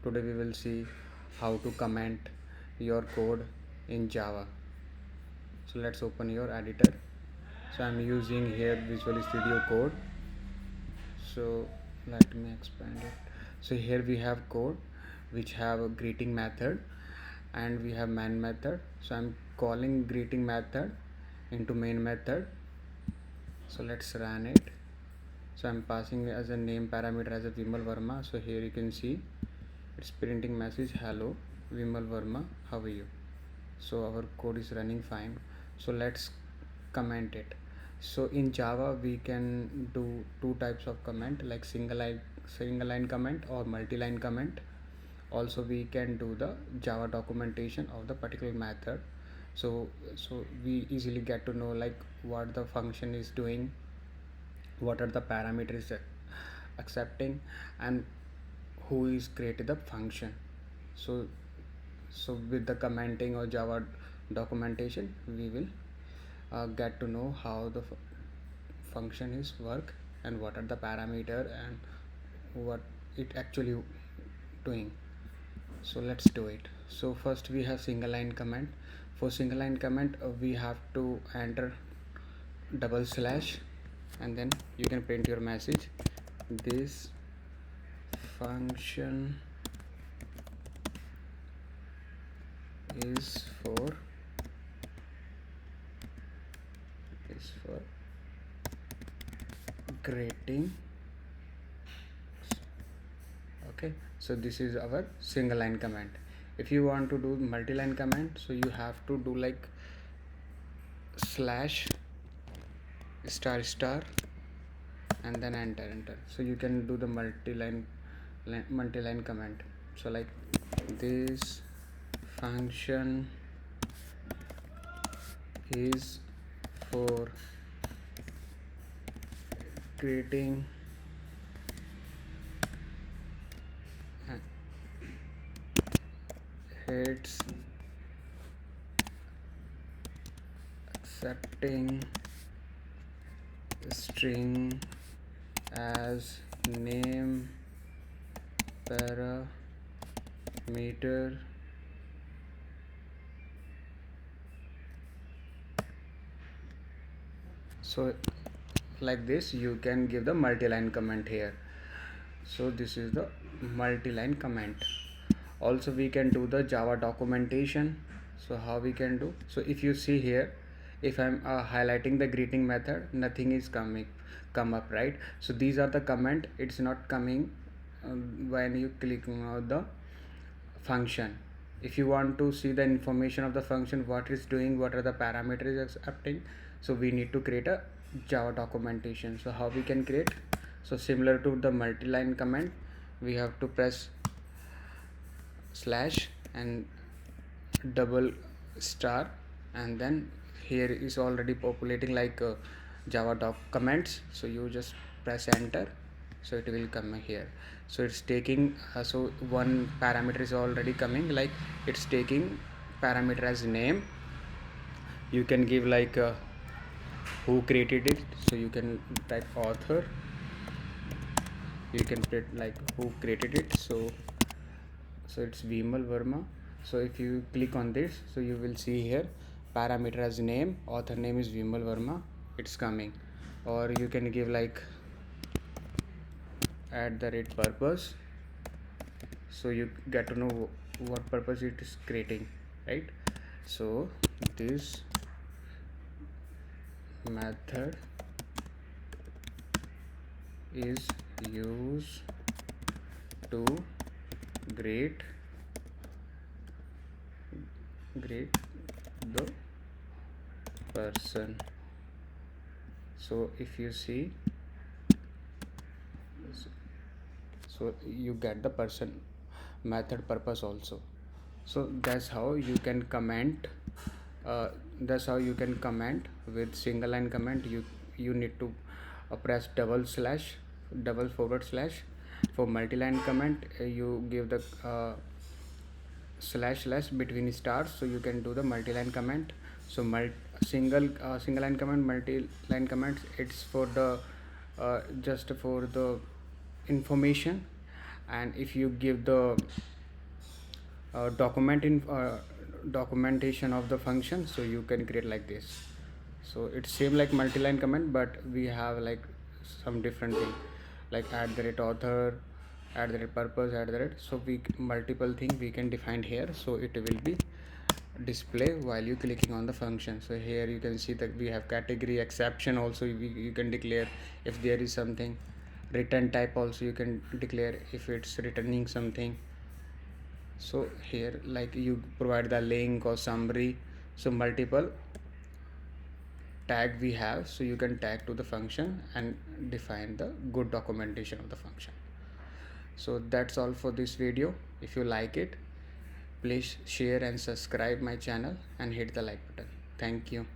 Today we will see how to comment your code in Java. So let's open your editor. So I'm using here Visual Studio Code. So let me expand it. So here we have code which have a greeting method and we have main method. So I'm calling greeting method into main method. So let's run it. So I'm passing as a name parameter as a Vimal Verma. So here you can see it's printing message, hello Vimal Verma, how are you? So our code is running fine. So let's comment it. So in Java we can do two types of comment, like single line comment or multi-line comment. Also we can do the Java documentation of the particular method. So we easily get to know like what the function is doing, what are the parameters accepting, and who is created the function. So with the commenting or Java documentation we will get to know how the function is work and what are the parameter and what it actually doing. So let's do it. So first we have single line comment. For single line comment we have to enter double slash and then you can print your message. This function is for creating. Okay, so this is our single line comment. If you want to do multi-line comment, so you have to do like slash star and then enter. So you can do the multi-line comment. So like this function is for creating heads, accepting string as name parameter, so like this you can give the multi-line comment here. So this is the multi-line comment. Also we can do the Java documentation. So how we can do, so if you see here, if I'm highlighting the greeting method, nothing is come up, right? So these are the comment, it's not coming when you click on the function. If you want to see the information of the function, what it's doing, what are the parameters accepting, so we need to create a Java documentation. So how we can create, so similar to the multi-line comment, we have to press slash and double star, and then here is already populating like Java doc comments. So you just press enter, so it will come here. So it's taking so one parameter is already coming, like it's taking parameter as name. You can give like who created it, so you can type author, you can print like who created it. So it's Vimal Verma. So if you click on this, so you will see here parameter as name, author name is Vimal Verma, it's coming. Or you can give like @purpose, so you get to know what purpose it is creating, right? So this method is used to grade the person. So if you see, so you get the person method purpose also. So that's how you can comment with single line comment. You need to press double forward slash. For multi-line comment you give the slash between stars, so you can do the multi-line comment. So single line comment, multi-line comments, it's for the just for the information. And if you give the documentation of the function, so you can create like this. So it's same like multi-line comment, but we have like some different thing, like @author, @purpose, so we multiple thing we can define here, so it will be display while you clicking on the function. So here you can see that we have category, exception also you can declare if there is something, return type also you can declare if it's returning something. So here like you provide the link or summary, so multiple tag we have, so you can tag to the function and define the good documentation of the function. So that's all for this video. If you like it, please share and subscribe my channel and hit the like button. Thank you.